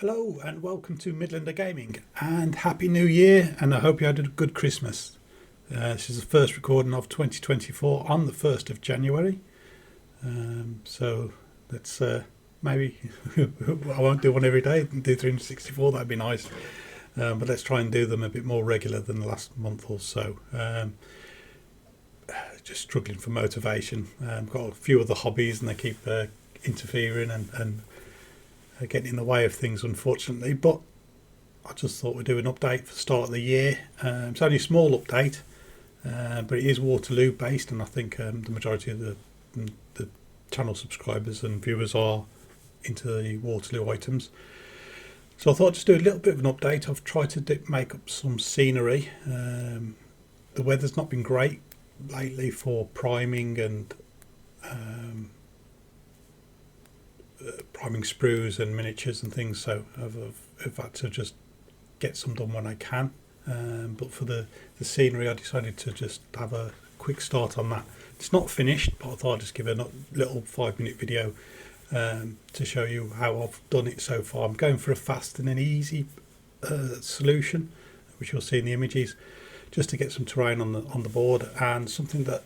Hello and welcome to Midlander Gaming and Happy New Year, and I hope you had a good Christmas. This is the first recording of 2024 on the 1st of January. So let's maybe, I won't do one every day, do 364, that'd be nice. But let's try and do them a bit more regular than the last month or so. Just struggling for motivation. Got a few other hobbies and they keep interfering and getting in the way of things, unfortunately. But I just thought we'd do an update for the start of the year. It's only a small update, but it is Waterloo based, and I think the majority of the channel subscribers and viewers are into the Waterloo items. So I thought I'd just do a little bit of an update. I've tried to make up some scenery. The weather's not been great lately for priming and priming sprues and miniatures and things, so I've had to just get some done when I can. But for the scenery, I decided to just have a quick start on that. It's not finished, but I thought I'd just give a little 5-minute video to show you how I've done it so far. I'm going for a fast and an easy solution, which you'll see in the images, just to get some terrain on the board, and something that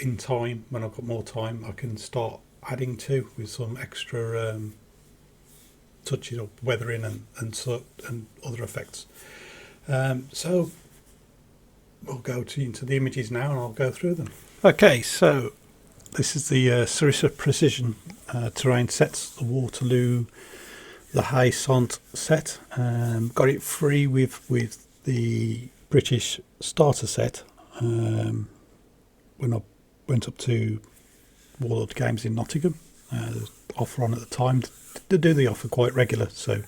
in time, when I've got more time, I can start adding to with some extra touches of weathering and other effects. So we'll go into the images now and I'll go through them. Okay, so this is the Sarissa Precision terrain sets, the Waterloo, the Haye Saint set. Got it free with the British starter set when I went up to Warlord Games in Nottingham. Offer on at the time. They do the offer quite regular, so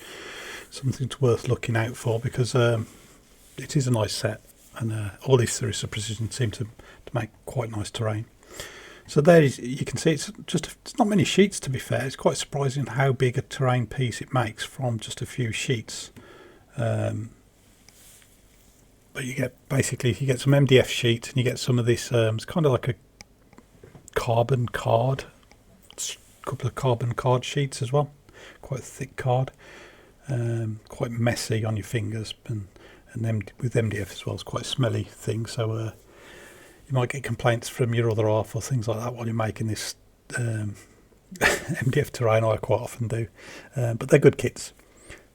something worth looking out for, because it is a nice set, and all these Sarissa Precision seem to make quite nice terrain. So there you can see it's not many sheets, to be fair. It's quite surprising how big a terrain piece it makes from just a few sheets. But you get some MDF sheet, and you get some of this. It's kind of like a carbon card, a couple of carbon card sheets as well, quite a thick card, quite messy on your fingers, and with MDF as well, it's quite a smelly thing, so you might get complaints from your other half or things like that while you're making this MDF terrain. I quite often do, but they're good kits.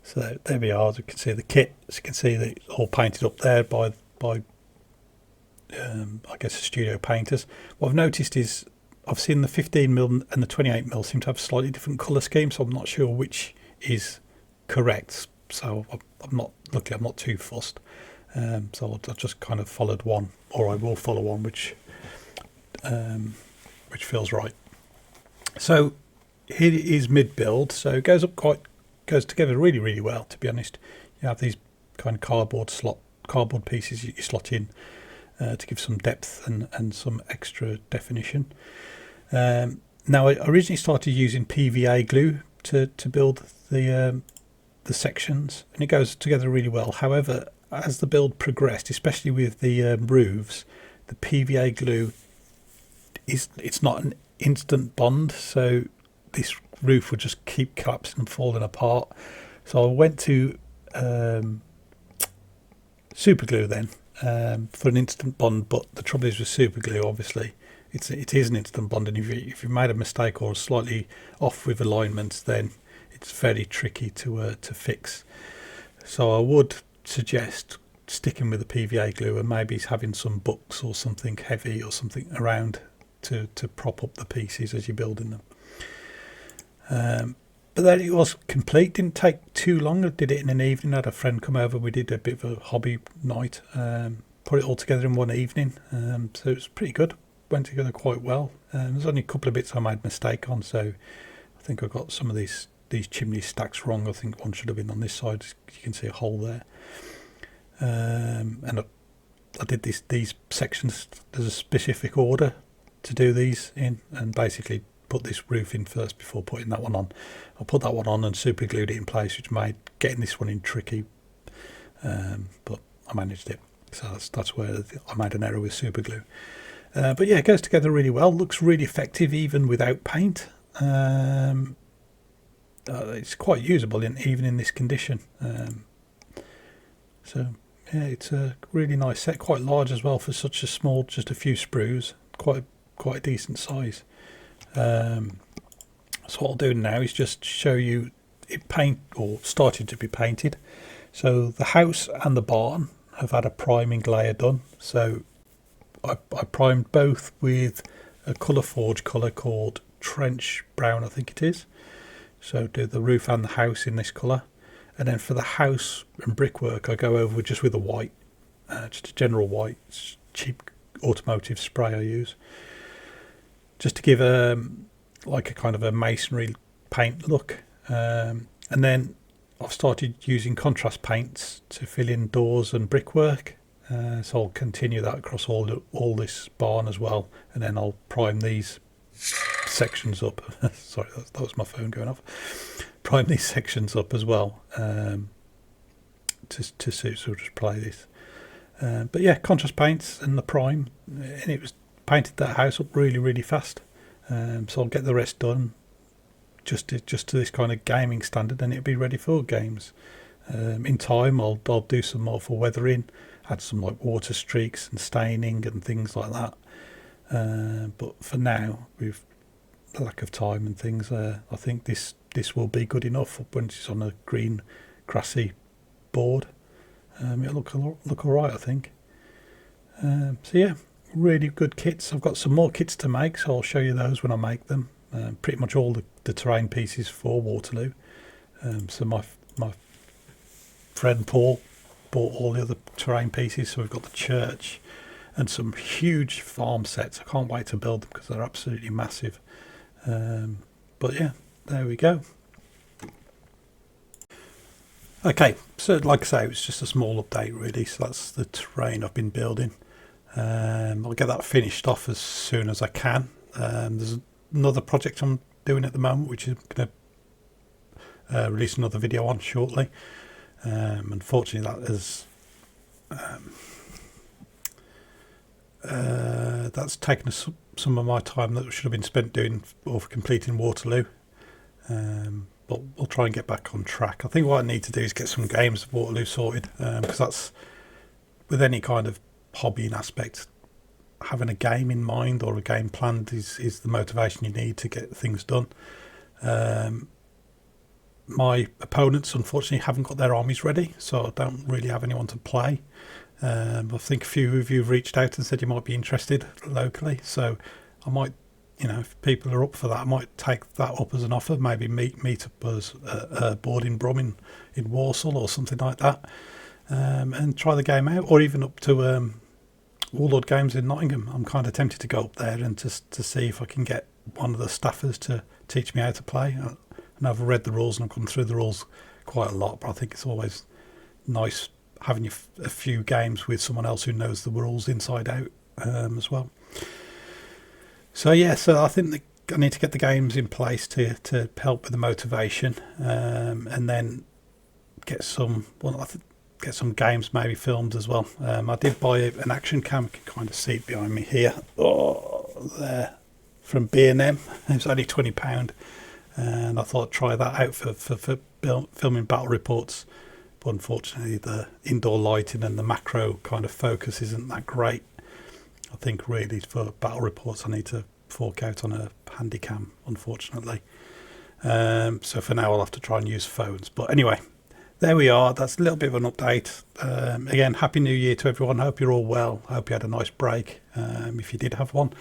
So there we are. As you can see the kit, as you can see, they're all painted up there by I guess the studio painters. What I've noticed is I've seen the 15mm and the 28mm seem to have slightly different colour schemes, so I'm not sure which is correct. So I'm not too fussed. So I've just kind of followed one, or I will follow one which feels right. So here it is mid build, so it goes together really, really well, to be honest. You have these kind of cardboard pieces you slot in to give some depth and some extra definition. Now I originally started using PVA glue to build the sections, and it goes together really well. However, as the build progressed, especially with the roofs, the PVA glue it's not an instant bond, so this roof would just keep collapsing and falling apart. So I went to super glue then for an instant bond, but the trouble is with super glue, obviously it is an instant bond, and if you made a mistake or slightly off with alignments, then it's very tricky to fix. So I would suggest sticking with the PVA glue and maybe having some books or something heavy or something around to prop up the pieces as you're building them. But then it was complete. Didn't take too long. I did it in an evening. I had a friend come over. We did a bit of a hobby night. Put it all together in one evening. So it was pretty good. Went together quite well. There's only a couple of bits I made a mistake on. So I think I got some of these chimney stacks wrong. I think one should have been on this side. You can see a hole there. And I did these sections. There's a specific order to do these in, and basically put this roof in first before putting that one on. I put that one on and super glued it in place, which made getting this one in tricky, but I managed it. So that's where I made an error with super glue. But yeah, it goes together really well. Looks really effective even without paint. it's quite usable even in this condition. So yeah, it's a really nice set, quite large as well for such a small, just a few sprues, quite a decent size. So what I'll do now is just show you it started to be painted. So the house and the barn have had a priming layer done. So I primed both with a colour forge colour called Trench Brown, I think it is. So do the roof and the house in this colour, and then for the house and brickwork I go over just with a white, just a general white. It's cheap automotive spray I use, just to give like a kind of a masonry paint look. And then I've started using contrast paints to fill in doors and brickwork. So I'll continue that across all this barn as well, and then I'll prime these sections up. Sorry, that was my phone going off. Prime these sections up as well, to suit, so just play this. But yeah, contrast paints and the prime, and it was painted that house up really fast. So I'll get the rest done just to this kind of gaming standard, and it'll be ready for games. In time I'll do some more for weathering, add some like water streaks and staining and things like that. But for now, with the lack of time and things, I think this will be good enough when it's on a green grassy board. It'll look all right, I think. So yeah, really good kits. I've got some more kits to make, so I'll show you those when I make them. Pretty much all the terrain pieces for Waterloo. So my friend Paul bought all the other terrain pieces. So we've got the church and some huge farm sets. I can't wait to build them because they're absolutely massive. But yeah, there we go. Okay, so like I say, it was just a small update really. So that's the terrain I've been building. I'll get that finished off as soon as I can. There's another project I'm doing at the moment, which is going to release another video on shortly. Unfortunately, that is that's taken some of my time that should have been spent doing or completing Waterloo. But we'll try and get back on track. I think what I need to do is get some games of Waterloo sorted, because that's, with any kind of hobbying aspect, having a game in mind or a game planned is the motivation you need to get things done. My opponents unfortunately haven't got their armies ready, so I don't really have anyone to play. I think a few of you have reached out and said you might be interested locally, so I might, if people are up for that, I might take that up as an offer. Maybe meet up as a board in Brum in Walsall or something like that, and try the game out, or even up to Warlord Games in Nottingham. I'm kind of tempted to go up there and to see if I can get one of the staffers to teach me how to play. And I've read the rules and I've gone through the rules quite a lot, but I think it's always nice having a few games with someone else who knows the rules inside out, as well. So yeah, so I think I need to get the games in place to help with the motivation, and then get some games maybe filmed as well. I did buy an action cam. You can kind of see it behind me here. Oh, there, from B&M. It was only £20, and I thought I'd try that out for filming battle reports. But unfortunately, the indoor lighting and the macro kind of focus isn't that great. I think really for battle reports I need to fork out on a handy cam, unfortunately. So for now I'll have to try and use phones. But anyway, there we are. That's a little bit of an update. Again, Happy New Year to everyone. I hope you're all well. I hope you had a nice break, if you did have one.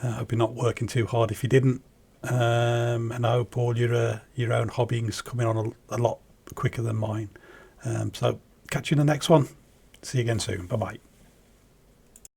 I hope you're not working too hard if you didn't. And I hope all your own hobbying's coming on a lot quicker than mine. So catch you in the next one. See you again soon. Bye bye.